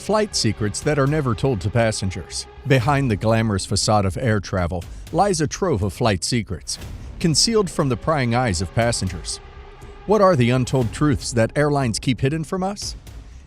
Flight secrets that are never told to passengers. Behind the glamorous facade of air travel lies a trove of flight secrets, concealed from the prying eyes of passengers. What are the untold truths that airlines keep hidden from us?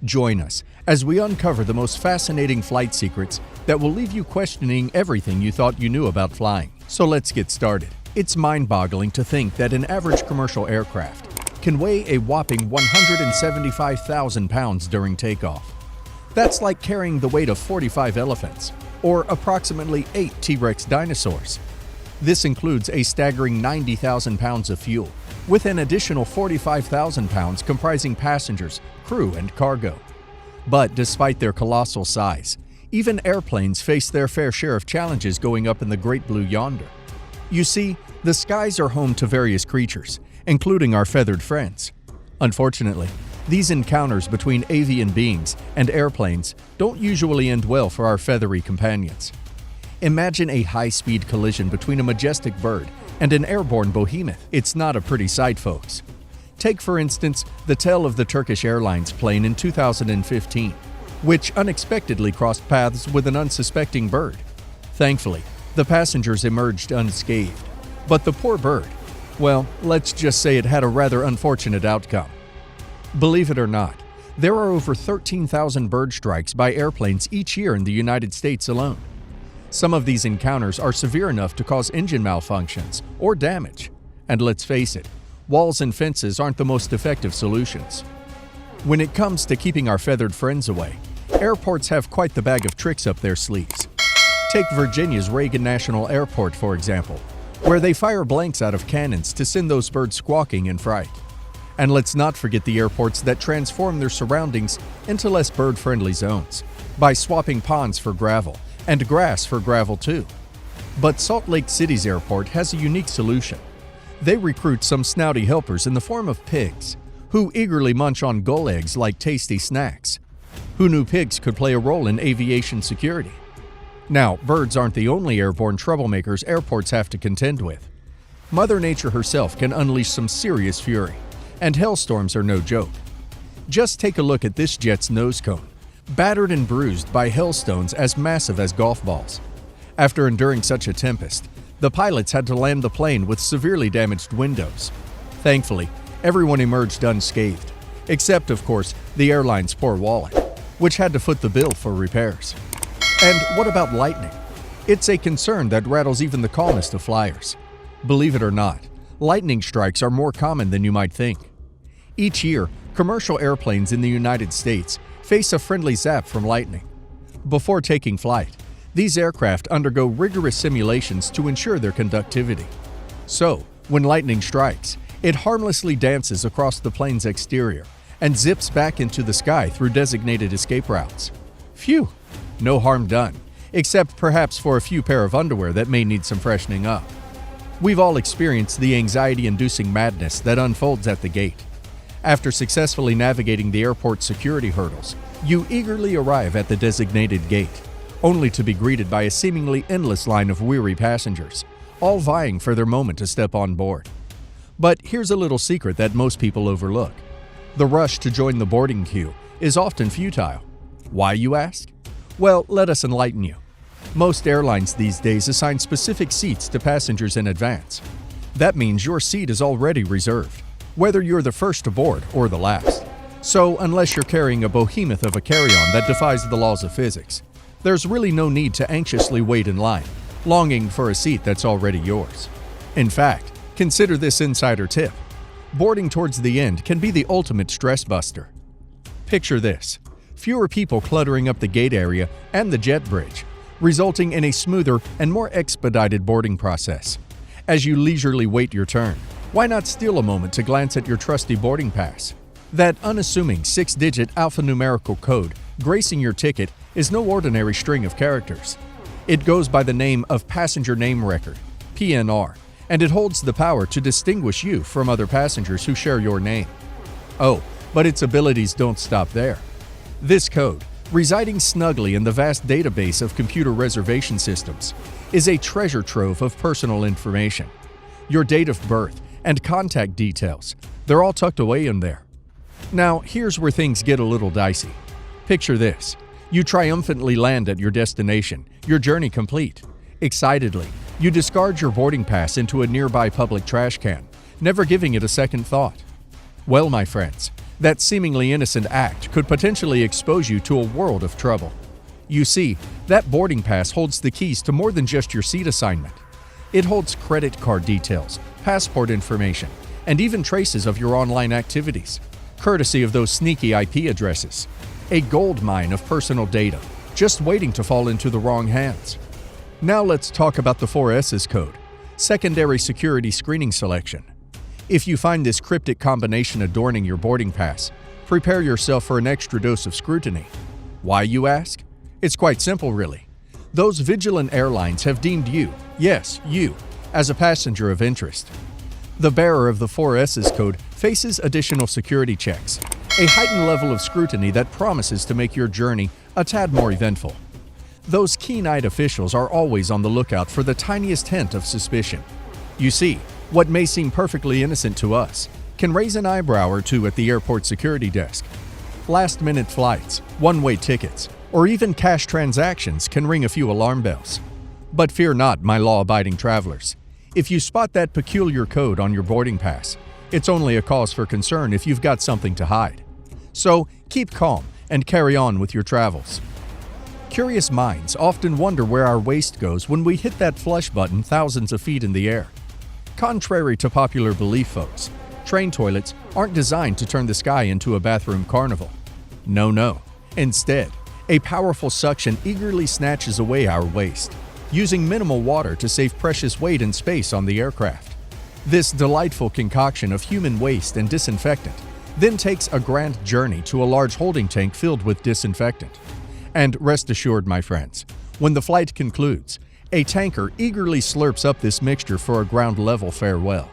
Join us as we uncover the most fascinating flight secrets that will leave you questioning everything you thought you knew about flying. So let's get started. It's mind-boggling to think that an average commercial aircraft can weigh a whopping 175,000 pounds during takeoff. That's like carrying the weight of 45 elephants, or approximately 8 T-Rex dinosaurs. This includes a staggering 90,000 pounds of fuel, with an additional 45,000 pounds comprising passengers, crew, and cargo. But despite their colossal size, even airplanes face their fair share of challenges going up in the great blue yonder. You see, the skies are home to various creatures, including our feathered friends. Unfortunately, these encounters between avian beings and airplanes don't usually end well for our feathery companions. Imagine a high-speed collision between a majestic bird and an airborne behemoth. It's not a pretty sight, folks. Take, for instance, the tale of the Turkish Airlines plane in 2015, which unexpectedly crossed paths with an unsuspecting bird. Thankfully, the passengers emerged unscathed. But the poor bird, well, let's just say it had a rather unfortunate outcome. Believe it or not, there are over 13,000 bird strikes by airplanes each year in the United States alone. Some of these encounters are severe enough to cause engine malfunctions or damage. And let's face it, walls and fences aren't the most effective solutions. When it comes to keeping our feathered friends away, airports have quite the bag of tricks up their sleeves. Take Virginia's Reagan National Airport, for example, where they fire blanks out of cannons to send those birds squawking in fright. And let's not forget the airports that transform their surroundings into less bird-friendly zones by swapping ponds for gravel and grass for gravel too. But Salt Lake City's airport has a unique solution. They recruit some snouty helpers in the form of pigs, who eagerly munch on gull eggs like tasty snacks. Who knew pigs could play a role in aviation security? Now, birds aren't the only airborne troublemakers airports have to contend with. Mother Nature herself can unleash some serious fury, and hailstorms are no joke. Just take a look at this jet's nose cone, battered and bruised by hailstones as massive as golf balls. After enduring such a tempest, the pilots had to land the plane with severely damaged windows. Thankfully, everyone emerged unscathed, except, of course, the airline's poor wallet, which had to foot the bill for repairs. And what about lightning? It's a concern that rattles even the calmest of flyers. Believe it or not, lightning strikes are more common than you might think. Each year, commercial airplanes in the United States face a friendly zap from lightning. Before taking flight, these aircraft undergo rigorous simulations to ensure their conductivity. So, when lightning strikes, it harmlessly dances across the plane's exterior and zips back into the sky through designated escape routes. Phew! No harm done, except perhaps for a few pair of underwear that may need some freshening up. We've all experienced the anxiety-inducing madness that unfolds at the gate. After successfully navigating the airport's security hurdles, you eagerly arrive at the designated gate, only to be greeted by a seemingly endless line of weary passengers, all vying for their moment to step on board. But here's a little secret that most people overlook. The rush to join the boarding queue is often futile. Why, you ask? Well, let us enlighten you. Most airlines these days assign specific seats to passengers in advance. That means your seat is already reserved, whether you're the first to board or the last. So, unless you're carrying a behemoth of a carry-on that defies the laws of physics, there's really no need to anxiously wait in line, longing for a seat that's already yours. In fact, consider this insider tip. Boarding towards the end can be the ultimate stress buster. Picture this. Fewer people cluttering up the gate area and the jet bridge, resulting in a smoother and more expedited boarding process. As you leisurely wait your turn, why not steal a moment to glance at your trusty boarding pass? That unassuming 6-digit alphanumerical code gracing your ticket is no ordinary string of characters. It goes by the name of Passenger Name Record, PNR, and it holds the power to distinguish you from other passengers who share your name. Oh, but its abilities don't stop there. This code, residing snugly in the vast database of computer reservation systems, is a treasure trove of personal information. Your date of birth and contact details, they're all tucked away in there. Now, here's where things get a little dicey. Picture this. You triumphantly land at your destination, your journey complete. Excitedly, you discard your boarding pass into a nearby public trash can, never giving it a second thought. Well, my friends, that seemingly innocent act could potentially expose you to a world of trouble. You see, that boarding pass holds the keys to more than just your seat assignment. It holds credit card details, passport information, and even traces of your online activities, courtesy of those sneaky IP addresses. A gold mine of personal data, just waiting to fall into the wrong hands. Now let's talk about the 4S's code, secondary security screening selection. If you find this cryptic combination adorning your boarding pass, prepare yourself for an extra dose of scrutiny. Why, you ask? It's quite simple, really. Those vigilant airlines have deemed you, yes, you, as a passenger of interest. The bearer of the 4S's code faces additional security checks, a heightened level of scrutiny that promises to make your journey a tad more eventful. Those keen-eyed officials are always on the lookout for the tiniest hint of suspicion. You see, what may seem perfectly innocent to us can raise an eyebrow or two at the airport security desk. Last-minute flights, one-way tickets, or even cash transactions can ring a few alarm bells. But fear not, my law-abiding travelers. If you spot that peculiar code on your boarding pass, it's only a cause for concern if you've got something to hide. So keep calm and carry on with your travels. Curious minds often wonder where our waste goes when we hit that flush button thousands of feet in the air. Contrary to popular belief, folks, train toilets aren't designed to turn the sky into a bathroom carnival. No. Instead, a powerful suction eagerly snatches away our waste, using minimal water to save precious weight and space on the aircraft. This delightful concoction of human waste and disinfectant then takes a grand journey to a large holding tank filled with disinfectant. And rest assured, my friends, when the flight concludes, a tanker eagerly slurps up this mixture for a ground-level farewell.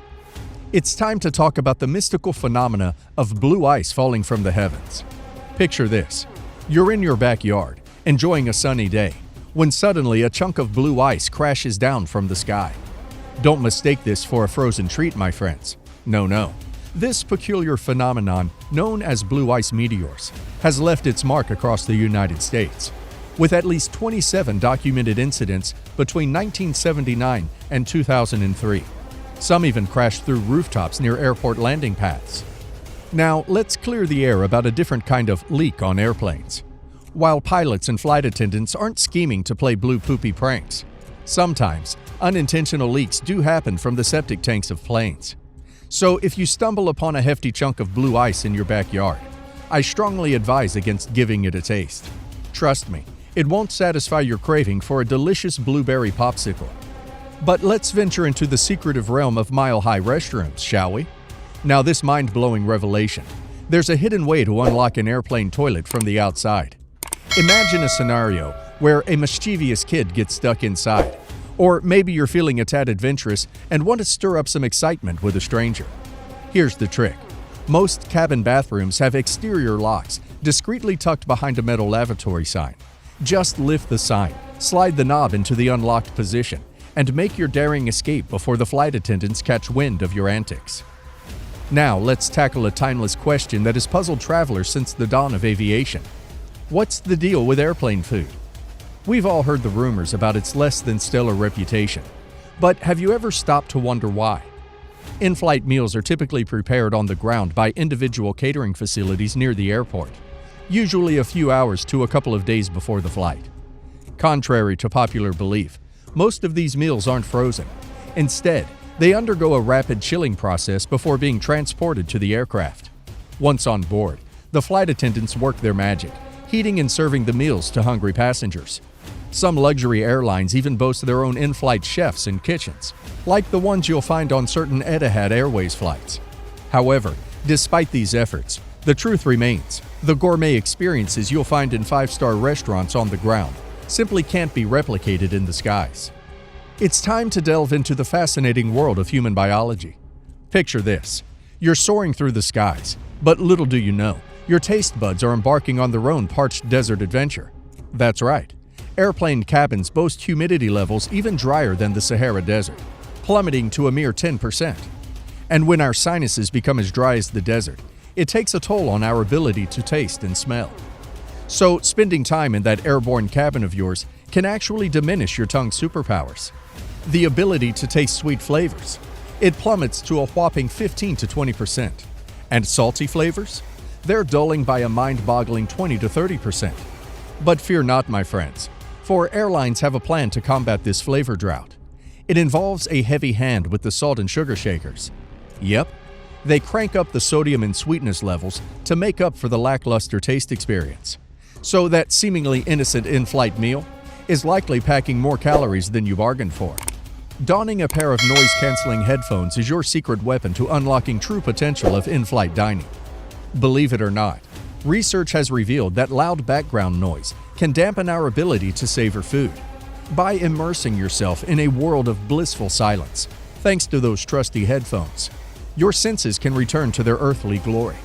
It's time to talk about the mystical phenomena of blue ice falling from the heavens. Picture this. You're in your backyard, enjoying a sunny day, when suddenly a chunk of blue ice crashes down from the sky. Don't mistake this for a frozen treat, my friends. No. This peculiar phenomenon, known as blue ice meteors, has left its mark across the United States, with at least 27 documented incidents between 1979 and 2003. Some even crashed through rooftops near airport landing paths. Now, let's clear the air about a different kind of leak on airplanes. While pilots and flight attendants aren't scheming to play blue poopy pranks, sometimes unintentional leaks do happen from the septic tanks of planes. So if you stumble upon a hefty chunk of blue ice in your backyard, I strongly advise against giving it a taste. Trust me, it won't satisfy your craving for a delicious blueberry popsicle. But let's venture into the secretive realm of mile-high restrooms, shall we? Now, this mind-blowing revelation. There's a hidden way to unlock an airplane toilet from the outside. Imagine a scenario where a mischievous kid gets stuck inside. Or maybe you're feeling a tad adventurous and want to stir up some excitement with a stranger. Here's the trick. Most cabin bathrooms have exterior locks discreetly tucked behind a metal lavatory sign. Just lift the sign, slide the knob into the unlocked position, and make your daring escape before the flight attendants catch wind of your antics. Now, let's tackle a timeless question that has puzzled travelers since the dawn of aviation. What's the deal with airplane food? We've all heard the rumors about its less than stellar reputation, but have you ever stopped to wonder why? In-flight meals are typically prepared on the ground by individual catering facilities near the airport, usually a few hours to a couple of days before the flight. Contrary to popular belief, most of these meals aren't frozen. Instead, they undergo a rapid chilling process before being transported to the aircraft. Once on board, the flight attendants work their magic, heating and serving the meals to hungry passengers. Some luxury airlines even boast their own in-flight chefs and kitchens, like the ones you'll find on certain Etihad Airways flights. However, despite these efforts, the truth remains. The gourmet experiences you'll find in five-star restaurants on the ground simply can't be replicated in the skies. It's time to delve into the fascinating world of human biology. Picture this. You're soaring through the skies, but little do you know, your taste buds are embarking on their own parched desert adventure. That's right. Airplane cabins boast humidity levels even drier than the Sahara Desert, plummeting to a mere 10%. And when our sinuses become as dry as the desert, it takes a toll on our ability to taste and smell. So, spending time in that airborne cabin of yours can actually diminish your tongue's superpowers. The ability to taste sweet flavors. It plummets to a whopping 15 to 20%. And salty flavors? They're dulling by a mind-boggling 20 to 30%. But fear not, my friends, for airlines have a plan to combat this flavor drought. It involves a heavy hand with the salt and sugar shakers. Yep, they crank up the sodium and sweetness levels to make up for the lackluster taste experience. So that seemingly innocent in-flight meal is likely packing more calories than you bargained for. Donning a pair of noise-canceling headphones is your secret weapon to unlocking true potential of in-flight dining. Believe it or not, research has revealed that loud background noise can dampen our ability to savor food. By immersing yourself in a world of blissful silence, thanks to those trusty headphones, your senses can return to their earthly glory.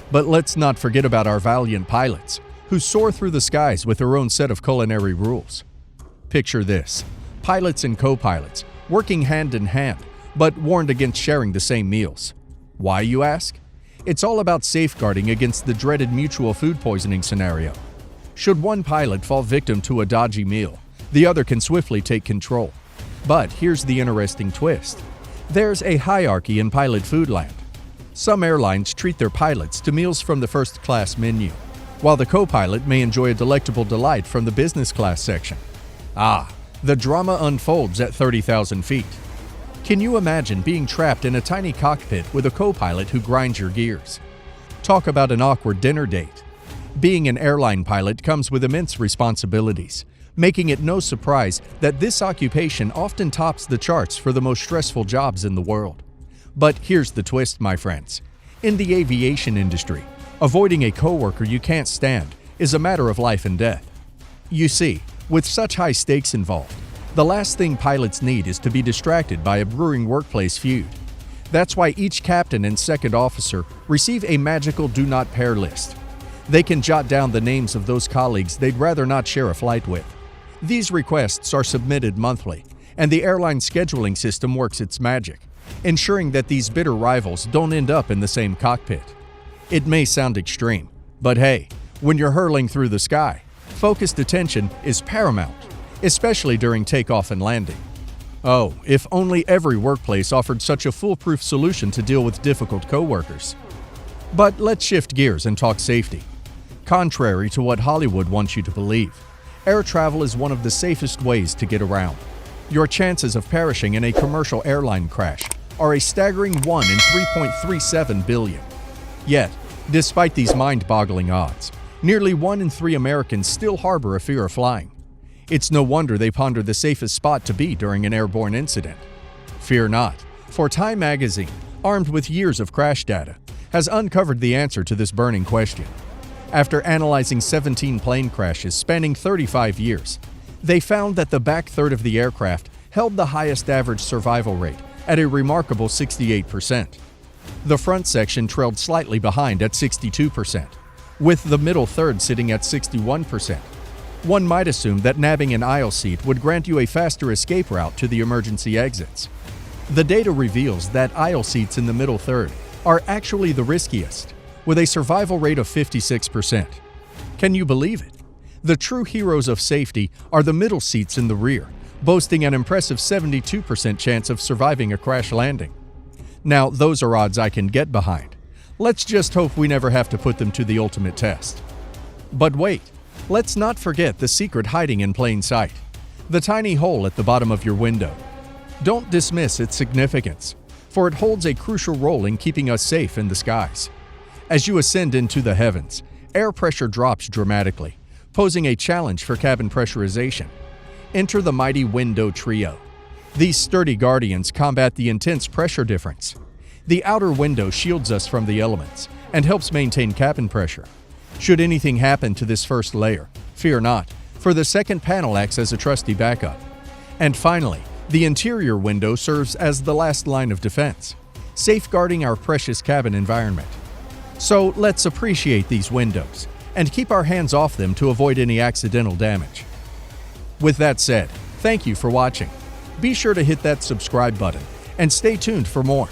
But let's not forget about our valiant pilots, who soar through the skies with their own set of culinary rules. Picture this: pilots and co-pilots working hand in hand, but warned against sharing the same meals. Why, you ask? It's all about safeguarding against the dreaded mutual food poisoning scenario. Should one pilot fall victim to a dodgy meal, the other can swiftly take control. But here's the interesting twist. There's a hierarchy in pilot food land. Some airlines treat their pilots to meals from the first-class menu, while the co-pilot may enjoy a delectable delight from the business class section. The drama unfolds at 30,000 feet. Can you imagine being trapped in a tiny cockpit with a co-pilot who grinds your gears? Talk about an awkward dinner date. Being an airline pilot comes with immense responsibilities, making it no surprise that this occupation often tops the charts for the most stressful jobs in the world. But here's the twist, my friends. In the aviation industry, avoiding a coworker you can't stand is a matter of life and death. You see, with such high stakes involved, the last thing pilots need is to be distracted by a brewing workplace feud. That's why each captain and second officer receive a magical do not pair list. They can jot down the names of those colleagues they'd rather not share a flight with. These requests are submitted monthly, and the airline scheduling system works its magic, ensuring that these bitter rivals don't end up in the same cockpit. It may sound extreme, but hey, when you're hurling through the sky, focused attention is paramount, especially during takeoff and landing. Oh, if only every workplace offered such a foolproof solution to deal with difficult coworkers. But let's shift gears and talk safety. Contrary to what Hollywood wants you to believe, air travel is one of the safest ways to get around. Your chances of perishing in a commercial airline crash are a staggering 1 in 3.37 billion. Yet, despite these mind-boggling odds, nearly 1 in 3 Americans still harbor a fear of flying. It's no wonder they ponder the safest spot to be during an airborne incident. Fear not, for Time magazine, armed with years of crash data, has uncovered the answer to this burning question. After analyzing 17 plane crashes spanning 35 years, they found that the back third of the aircraft held the highest average survival rate at a remarkable 68%. The front section trailed slightly behind at 62%, with the middle third sitting at 61%. One might assume that nabbing an aisle seat would grant you a faster escape route to the emergency exits. The data reveals that aisle seats in the middle third are actually the riskiest, with a survival rate of 56%. Can you believe it? The true heroes of safety are the middle seats in the rear, boasting an impressive 72% chance of surviving a crash landing. Now, those are odds I can get behind. Let's just hope we never have to put them to the ultimate test. But wait, let's not forget the secret hiding in plain sight: the tiny hole at the bottom of your window. Don't dismiss its significance, for it holds a crucial role in keeping us safe in the skies. As you ascend into the heavens, air pressure drops dramatically, posing a challenge for cabin pressurization. Enter the mighty window trio. These sturdy guardians combat the intense pressure difference. The outer window shields us from the elements and helps maintain cabin pressure. Should anything happen to this first layer, fear not, for the second panel acts as a trusty backup. And finally, the interior window serves as the last line of defense, safeguarding our precious cabin environment. So let's appreciate these windows and keep our hands off them to avoid any accidental damage. With that said, thank you for watching. Be sure to hit that subscribe button and stay tuned for more.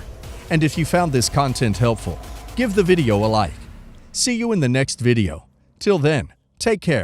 And if you found this content helpful, give the video a like. See you in the next video. Till then, take care.